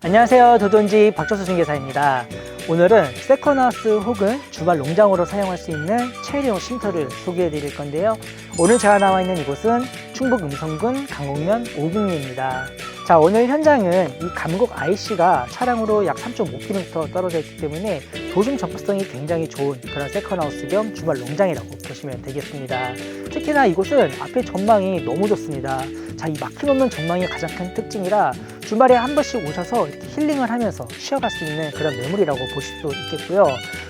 안녕하세요. 도돈지 박철수 중개사입니다. 오늘은 세컨하우스 혹은 주말 농장으로 사용할 수 있는 체리용 쉼터를 소개해 드릴 건데요. 오늘 제가 나와 있는 이곳은 충북 음성군 강곡면 오궁리입니다. 자, 오늘 현장은 이 감곡 IC가 차량으로 약 3.5km 떨어져 있기 때문에 도심 접근성이 굉장히 좋은 그런 세컨하우스 겸 주말 농장이라고 보시면 되겠습니다. 특히나 이곳은 앞에 전망이 너무 좋습니다. 자, 이 막힘없는 전망이 가장 큰 특징이라 주말에 한 번씩 오셔서 이렇게 힐링을 하면서 쉬어갈 수 있는 그런 매물이라고 보실 수 있겠고요.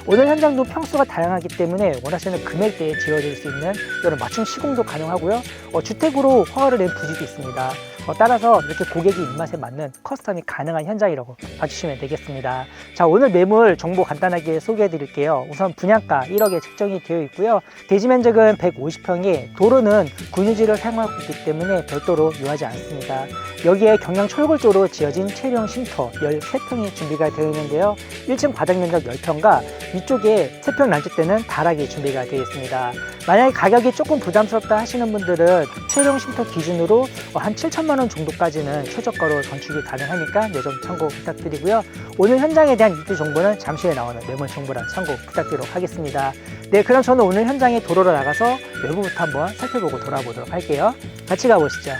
오늘 현장도 평수가 다양하기 때문에 원하시는 금액대에 지어질 수 있는 이런 맞춤 시공도 가능하고요. 주택으로 허가를 낸 부지도 있습니다. 따라서 이렇게 고객이 입맛에 맞는 커스텀이 가능한 현장이라고 봐주시면 되겠습니다. 자, 오늘 매물 정보 간단하게 소개해 드릴게요. 우선 분양가 1억에 책정이 되어 있고요. 대지 면적은 150평에 도로는 군유지를 사용하고 있기 때문에 별도로 요하지 않습니다. 여기에 경량 철골조로 지어진 체리용 쉼터 13평이 준비가 되어 있는데요. 1층 바닥 면적 10평과 위쪽에 3평 란집대는 다락이 준비가 되어 있습니다. 만약에 가격이 조금 부담스럽다 하시는 분들은 체리용 쉼터 기준으로 한 7천만 원 정도까지는 최저가로 건축이 가능하니까 이 점 참고 부탁드리고요. 오늘 현장에 대한 이슈 정보는 잠시 후에 나오는 매물 정보랑 참고 부탁드리도록 하겠습니다. 네, 그럼 저는 오늘 현장에 도로로 나가서 외부부터 한번 살펴보고 돌아보도록 할게요. 같이 가보시죠.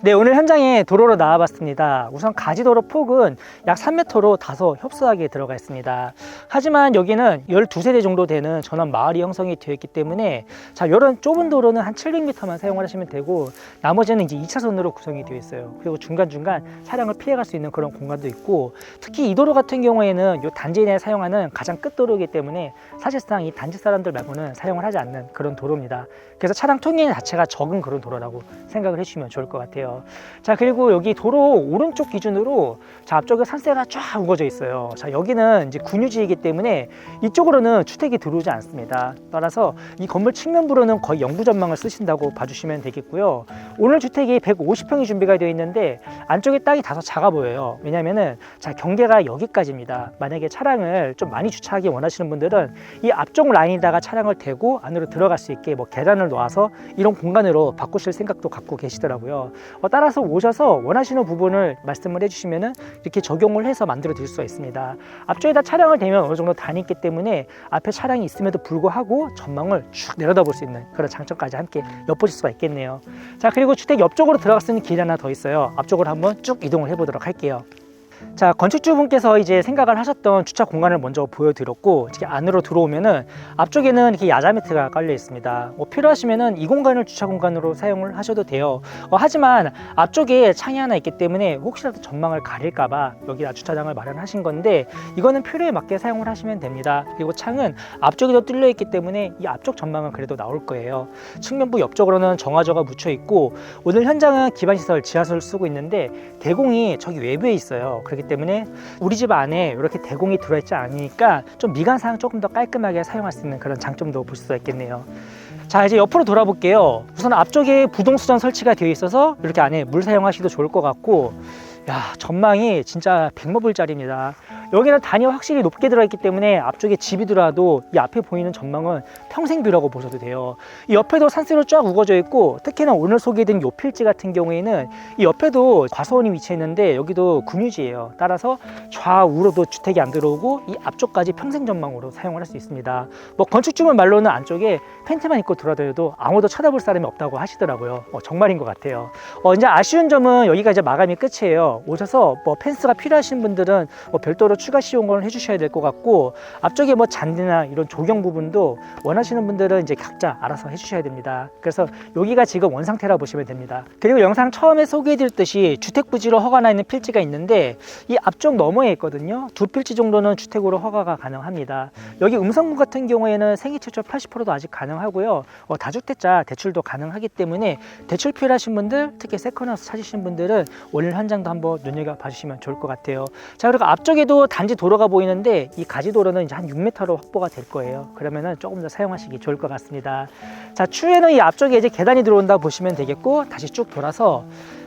네, 오늘 현장에 도로로 나와봤습니다. 우선 가지도로 폭은 약 3m로 다소 협소하게 들어가 있습니다. 하지만 여기는 12세대 정도 되는 전원 마을이 형성이 되어 있기 때문에 자, 이런 좁은 도로는 한 700m만 사용을 하시면 되고 나머지는 이제 2차선으로 구성이 되어 있어요. 그리고 중간중간 차량을 피해갈 수 있는 그런 공간도 있고 특히 이 도로 같은 경우에는 이 단지 내에 사용하는 가장 끝도로이기 때문에 사실상 이 단지 사람들 말고는 사용을 하지 않는 그런 도로입니다. 그래서 차량 통행 자체가 적은 그런 도로라고 생각을 해주시면 좋을 것 같아요. 자, 그리고 여기 도로 오른쪽 기준으로 자, 앞쪽에 산세가 쫙 우거져 있어요. 자, 여기는 이제 군유지이기 때문에 이쪽으로는 주택이 들어오지 않습니다. 따라서 이 건물 측면부로는 거의 영구 전망을 쓰신다고 봐주시면 되겠고요. 오늘 주택이 150평이 준비가 되어 있는데 안쪽에 땅이 다소 작아 보여요. 왜냐면은 자, 경계가 여기까지입니다. 만약에 차량을 좀 많이 주차하기 원하시는 분들은 이 앞쪽 라인에다가 차량을 대고 안으로 들어갈 수 있게 뭐 계단을 놓아서 이런 공간으로 바꾸실 생각도 갖고 계시더라고요. 따라서 오셔서 원하시는 부분을 말씀을 해주시면은 이렇게 적용을 해서 만들어 드릴 수가 있습니다. 앞쪽에다 차량을 대면 어느 정도 단이 있기 때문에 앞에 차량이 있음에도 불구하고 전망을 쭉 내려다 볼 수 있는 그런 장점까지 함께 엿보실 수가 있겠네요. 자, 그리고 주택 옆쪽으로 들어갈 수 있는 길이 하나 더 있어요. 앞쪽으로 한번 쭉 이동을 해 보도록 할게요. 자, 건축주분께서 이제 생각을 하셨던 주차 공간을 먼저 보여드렸고 이렇게 안으로 들어오면은 앞쪽에는 이렇게 야자 매트가 깔려 있습니다. 필요하시면은 이 공간을 주차 공간으로 사용을 하셔도 돼요. 하지만 앞쪽에 창이 하나 있기 때문에 혹시라도 전망을 가릴까봐 여기다 주차장을 마련하신 건데 이거는 필요에 맞게 사용을 하시면 됩니다. 그리고 창은 앞쪽에도 뚫려 있기 때문에 이 앞쪽 전망은 그래도 나올 거예요. 측면부 옆쪽으로는 정화조가 묻혀 있고 오늘 현장은 기반시설 지하수를 쓰고 있는데 대공이 저기 외부에 있어요. 그렇기 때문에 우리 집 안에 이렇게 대공이 들어있지 않으니까 좀 미관상 조금 더 깔끔하게 사용할 수 있는 그런 장점도 볼 수가 있겠네요. 자, 이제 옆으로 돌아볼게요. 우선 앞쪽에 부동수전 설치가 되어 있어서 이렇게 안에 물 사용하셔도 좋을 것 같고 야, 전망이 진짜 백마불짜리입니다. 여기는 단이 확실히 높게 들어있기 때문에 앞쪽에 집이 들어와도 이 앞에 보이는 전망은 평생뷰라고 보셔도 돼요. 이 옆에도 산세로 쫙 우거져 있고 특히나 오늘 소개해드린 요 필지 같은 경우에는 이 옆에도 과수원이 위치해 있는데 여기도 군유지예요. 따라서 좌우로도 주택이 안 들어오고 이 앞쪽까지 평생 전망으로 사용을 할 수 있습니다. 뭐 건축주분 말로는 안쪽에 팬트만 입고 돌아다녀도 아무도 쳐다볼 사람이 없다고 하시더라고요. 정말인 것 같아요. 이제 아쉬운 점은 여기가 이제 마감이 끝이에요. 오셔서 뭐 펜스가 필요하신 분들은 별도로 추가 시공을 해주셔야 될 것 같고 앞쪽에 뭐 잔디나 이런 조경 부분도 원하시는 분들은 이제 각자 알아서 해주셔야 됩니다. 그래서 여기가 지금 원상태라 보시면 됩니다. 그리고 영상 처음에 소개해드렸듯이 주택부지로 허가 나 있는 필지가 있는데 이 앞쪽 너머에 있거든요. 두 필지 정도는 주택으로 허가가 가능합니다. 여기 음성군 같은 경우에는 생애 최초 80%도 아직 가능하고요. 다주택자 대출도 가능하기 때문에 대출 필요하신 분들 특히 세컨하우스 찾으신 분들은 오늘 현장도 한번 눈여겨봐 주시면 좋을 것 같아요. 자, 그리고 앞쪽에도 단지 도로가 보이는데 이 가지도로는 이제 한 6m로 확보가 될 거예요. 그러면은 조금 더 사용하시기 좋을 것 같습니다. 자, 추후에는 이 앞쪽에 이제 계단이 들어온다 보시면 되겠고 다시 쭉 돌아서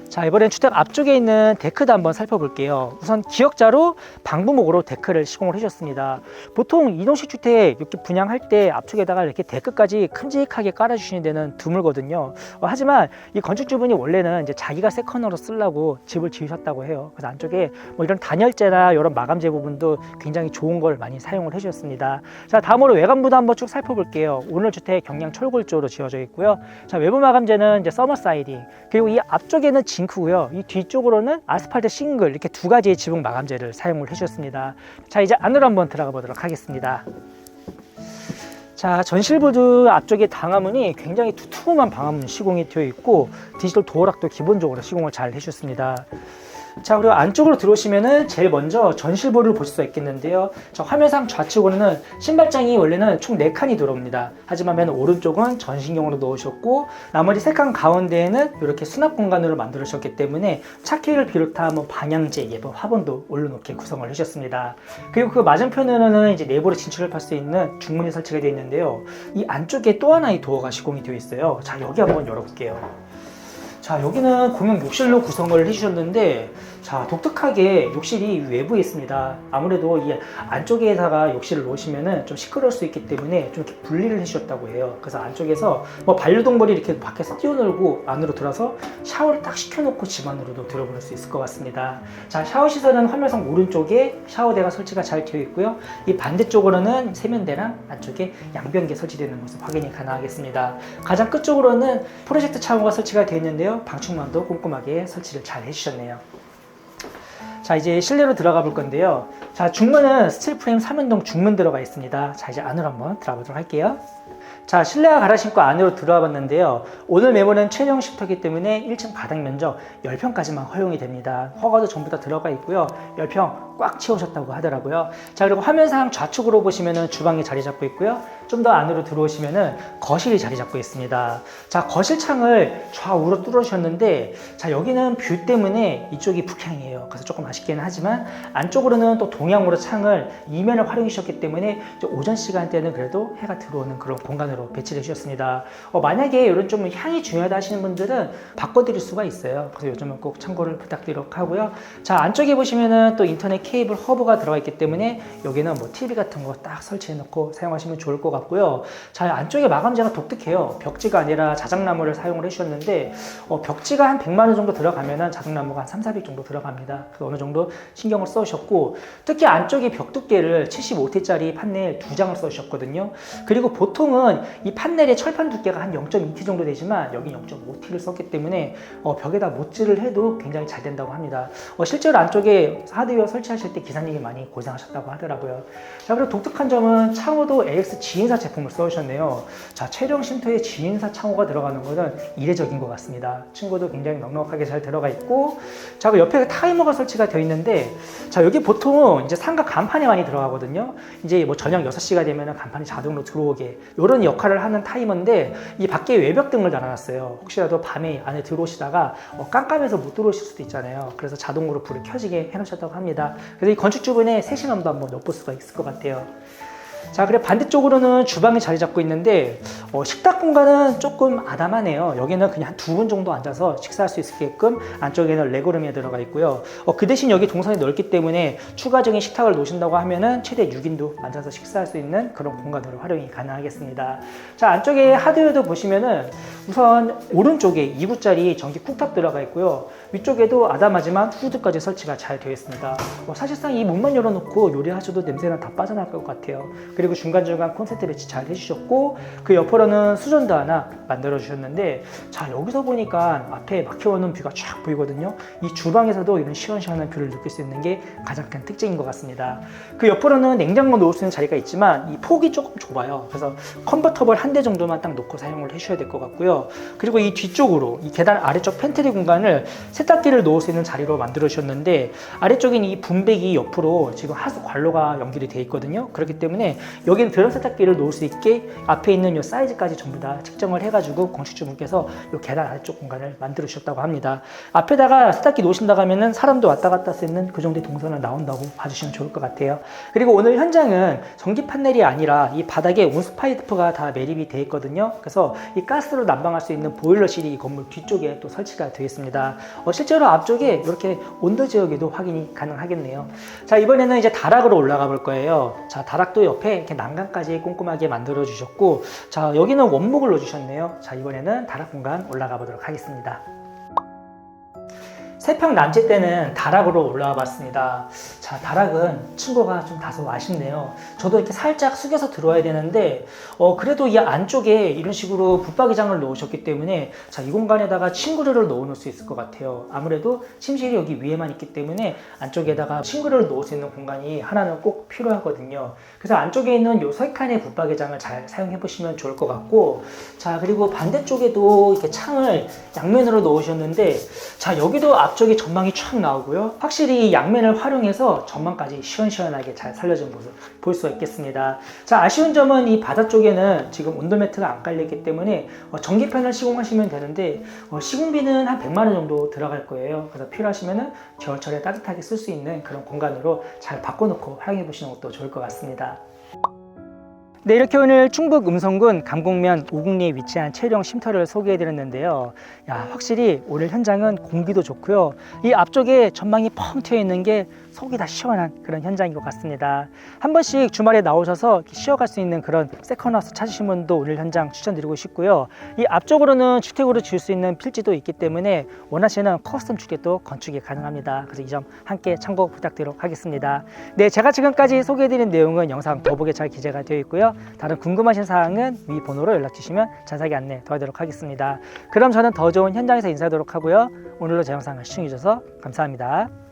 자, 이번엔 주택 앞쪽에 있는 데크도 한번 살펴볼게요. 우선 기역자로 방부목으로 데크를 시공을 해주셨습니다. 보통 이동식 주택 이렇게 분양할 때 앞쪽에다가 이렇게 데크까지 큼직하게 깔아주시는 데는 드물거든요. 하지만 이 건축주분이 원래는 이제 자기가 세컨으로 쓰려고 집을 지으셨다고 해요. 그래서 안쪽에 뭐 이런 단열재나 이런 마감재 부분도 굉장히 좋은 걸 많이 사용을 해주셨습니다. 자, 다음으로 외관부도 한번 쭉 살펴볼게요. 오늘 주택 경량 철골조로 지어져 있고요. 자, 외부 마감재는 이제 서머 사이딩, 그리고 이 앞쪽에는 징크고요. 이 뒤쪽으로는 아스팔트 싱글, 이렇게 두 가지의 지붕 마감재를 사용을 해주셨습니다. 자, 이제 안으로 한번 들어가 보도록 하겠습니다. 자, 전실부드 앞쪽에 방화문이 굉장히 두툼한 방화문 시공이 되어 있고 디지털 도어락도 기본적으로 시공을 잘 해주셨습니다. 자, 그리고 안쪽으로 들어오시면은 제일 먼저 전실부를 보실 수 있겠는데요. 자, 화면상 좌측으로는 신발장이 원래는 총 4칸이 들어옵니다. 하지만 맨 오른쪽은 전신경으로 넣으셨고 나머지 3칸 가운데에는 이렇게 수납 공간으로 만들으셨기 때문에 차키를 비롯한 뭐 방향제, 예쁜 화분도 올려놓게 구성을 해주셨습니다. 그리고 그 맞은편으로는 이제 내부로 진출을 할 수 있는 중문이 설치가 되어 있는데요. 이 안쪽에 또 하나의 도어가 시공이 되어 있어요. 자, 여기 한번 열어볼게요. 자, 여기는 공용 욕실로 구성을 해주셨는데, 자, 독특하게 욕실이 외부에 있습니다. 아무래도 이 안쪽에다가 욕실을 놓으시면은 좀 시끄러울 수 있기 때문에 좀 이렇게 분리를 해주셨다고 해요. 그래서 안쪽에서 뭐 반려동물이 이렇게 밖에서 뛰어놀고 안으로 들어서 샤워를 딱 시켜놓고 집 안으로도 들어볼 수 있을 것 같습니다. 자, 샤워 시설은 화면상 오른쪽에 샤워대가 설치가 잘 되어 있고요. 이 반대쪽으로는 세면대랑 안쪽에 양변기 설치되는 것을 확인이 가능하겠습니다. 가장 끝쪽으로는 프로젝트 차고가 설치가 되어 있는데요. 방충망도 꼼꼼하게 설치를 잘 해주셨네요. 자, 이제 실내로 들어가 볼 건데요. 자, 중문은 스틸 프레임 3연동 중문 들어가 있습니다. 자, 이제 안으로 한번 들어가 보도록 할게요. 자, 실내화 갈아 신고 안으로 들어와 봤는데요. 오늘 매물은 최종 쉼터이기 때문에 1층 바닥 면적 10평까지만 허용이 됩니다. 허가도 전부 다 들어가 있고요. 10평 꽉 채우셨다고 하더라고요. 자, 그리고 화면상 좌측으로 보시면은 주방이 자리 잡고 있고요. 좀 더 안으로 들어오시면은 거실이 자리 잡고 있습니다. 자, 거실 창을 좌우로 뚫으셨는데, 자, 여기는 뷰 때문에 이쪽이 북향이에요. 그래서 조금 아쉽기는 하지만 안쪽으로는 또 동향으로 창을 이면을 활용해 주셨기 때문에 오전 시간대는 그래도 해가 들어오는 그런 공간으로 배치를 해주셨습니다. 만약에 이런 좀 향이 중요하다 하시는 분들은 바꿔드릴 수가 있어요. 그래서 요즘은 꼭 참고를 부탁드리도록 하고요. 자, 안쪽에 보시면은 또 인터넷 케이블 허브가 들어가 있기 때문에 여기는 뭐 TV 같은 거 딱 설치해 놓고 사용하시면 좋을 것 같고요. 자, 안쪽에 마감재가 독특해요. 벽지가 아니라 자작나무를 사용을 해주셨는데 벽지가 한 100만 원 정도 들어가면은 자작나무가 한 3, 400 정도 들어갑니다. 그래서 어느 정도 신경을 써주셨고, 특히 안쪽에 벽 두께를 75T짜리 판넬 2장을 써주셨거든요. 그리고 보통은 이 판넬의 철판 두께가 한 0.2T 정도 되지만 여기 0.5T를 썼기 때문에 벽에다 못질을 해도 굉장히 잘 된다고 합니다. 실제로 안쪽에 하드웨어 설치하실 때 기사님이 많이 고생하셨다고 하더라고요. 자, 그리고 독특한 점은 창호도 AX 지인사 제품을 써주셨네요. 자, 최종 쉼터에 지인사 창호가 들어가는 것은 이례적인 것 같습니다. 층고도 굉장히 넉넉하게 잘 들어가 있고, 자, 그 옆에 타이머가 설치가 되어 있는데, 자, 여기 보통 이제 상가 간판이 많이 들어가거든요. 이제 뭐 저녁 6시가 되면 간판이 자동으로 들어오게 이런 역할을 하는 타이머인데, 이 밖에 외벽등을 달아놨어요. 혹시라도 밤에 안에 들어오시다가 깜깜해서 못 들어오실 수도 있잖아요. 그래서 자동으로 불을 켜지게 해놓으셨다고 합니다. 그래서 이 건축주분의 세심함도 한번 엿볼 수가 있을 것 같아요. 자, 그래 반대쪽으로는 주방이 자리 잡고 있는데 식탁 공간은 조금 아담하네요. 여기는 그냥 한 2분 정도 앉아서 식사할 수 있게끔 안쪽에는 레고룸이 들어가 있고요. 그 대신 여기 동선이 넓기 때문에 추가적인 식탁을 놓으신다고 하면은 최대 6인도 앉아서 식사할 수 있는 그런 공간으로 활용이 가능하겠습니다. 자, 안쪽에 하드웨어도 보시면은 우선 오른쪽에 2구짜리 전기 쿡탑 들어가 있고요. 위쪽에도 아담하지만 후드까지 설치가 잘 되어 있습니다. 사실상 이 문만 열어놓고 요리하셔도 냄새는 다 빠져나갈 것 같아요. 그리고 중간중간 콘센트 배치 잘 해주셨고, 그 옆으로는 수전도 하나 만들어 주셨는데, 자, 여기서 보니까 앞에 막혀오는 뷰가 쫙 보이거든요. 이 주방에서도 이런 시원시원한 뷰를 느낄 수 있는 게 가장 큰 특징인 것 같습니다. 그 옆으로는 냉장고 놓을 수 있는 자리가 있지만 이 폭이 조금 좁아요. 그래서 컨버터블 한 대 정도만 딱 놓고 사용을 해주셔야 될 것 같고요. 그리고 이 뒤쪽으로 이 계단 아래쪽 팬트리 공간을 세탁기를 놓을 수 있는 자리로 만들어 주셨는데, 아래쪽엔 이 분배기 옆으로 지금 하수 관로가 연결이 되어 있거든요. 그렇기 때문에 여기는 드럼 세탁기를 놓을 수 있게 앞에 있는 이 사이즈까지 전부 다 측정을 해가지고 건축주분께서 이 계단 아래쪽 공간을 만들어 주셨다고 합니다. 앞에다가 세탁기 놓으신다고 하면은 사람도 왔다 갔다 할 수 있는 그 정도의 동선은 나온다고 봐주시면 좋을 것 같아요. 그리고 오늘 현장은 전기 판넬이 아니라 이 바닥에 온수 파이프가 다 매립이 되어 있거든요. 그래서 이 가스로 난방할 수 있는 보일러실이 이 건물 뒤쪽에 또 설치가 되어 있습니다. 실제로 앞쪽에 이렇게 온도 지역에도 확인이 가능하겠네요. 자, 이번에는 이제 다락으로 올라가 볼 거예요. 자, 다락도 옆에 이렇게 난간까지 꼼꼼하게 만들어 주셨고, 자, 여기는 원목을 넣어 주셨네요. 자, 이번에는 다락 공간 올라가 보도록 하겠습니다. 세평 남짓 때는 다락으로 올라와 봤습니다. 자, 다락은 층고가 좀 다소 아쉽네요. 저도 이렇게 살짝 숙여서 들어와야 되는데 그래도 이 안쪽에 이런 식으로 붙박이장을 놓으셨기 때문에 자, 이 공간에다가 침구류를 넣어 놓을 수 있을 것 같아요. 아무래도 침실이 여기 위에만 있기 때문에 안쪽에다가 침구류를 놓을 수 있는 공간이 하나는 꼭 필요하거든요. 그래서 안쪽에 있는 요 세 칸의 붙박이장을 잘 사용해 보시면 좋을 것 같고, 자, 그리고 반대쪽에도 이렇게 창을 양면으로 놓으셨는데, 자, 여기도 앞쪽에 전망이 쫙 나오고요. 확실히 이 양면을 활용해서 전망까지 시원시원하게 잘 살려준 모습 볼 수가 있겠습니다. 자, 아쉬운 점은 이 바닥 쪽에는 지금 온돌 매트가 안 깔려있기 때문에 전기판을 시공하시면 되는데 시공비는 한 100만 원 정도 들어갈 거예요. 그래서 필요하시면은 겨울철에 따뜻하게 쓸 수 있는 그런 공간으로 잘 바꿔놓고 활용해 보시는 것도 좋을 것 같습니다. 네, 이렇게 오늘 충북 음성군 감곡면 오곡리에 위치한 체류형 쉼터를 소개해 드렸는데요. 야, 확실히 오늘 현장은 공기도 좋고요. 이 앞쪽에 전망이 펑 트여 있는 게 속이 다 시원한 그런 현장인 것 같습니다. 한 번씩 주말에 나오셔서 쉬어갈 수 있는 그런 세컨하우스 찾으신 분도 오늘 현장 추천드리고 싶고요. 이 앞쪽으로는 주택으로 지을 수 있는 필지도 있기 때문에 원하시는 커스텀 주택도 건축이 가능합니다. 그래서 이 점 함께 참고 부탁드리도록 하겠습니다. 네, 제가 지금까지 소개해드린 내용은 영상 더보기에 잘 기재가 되어 있고요. 다른 궁금하신 사항은 위 번호로 연락 주시면 자세하게 안내 도와드리도록 하겠습니다. 그럼 저는 더 좋은 현장에서 인사하도록 하고요. 오늘도 제 영상을 시청해 주셔서 감사합니다.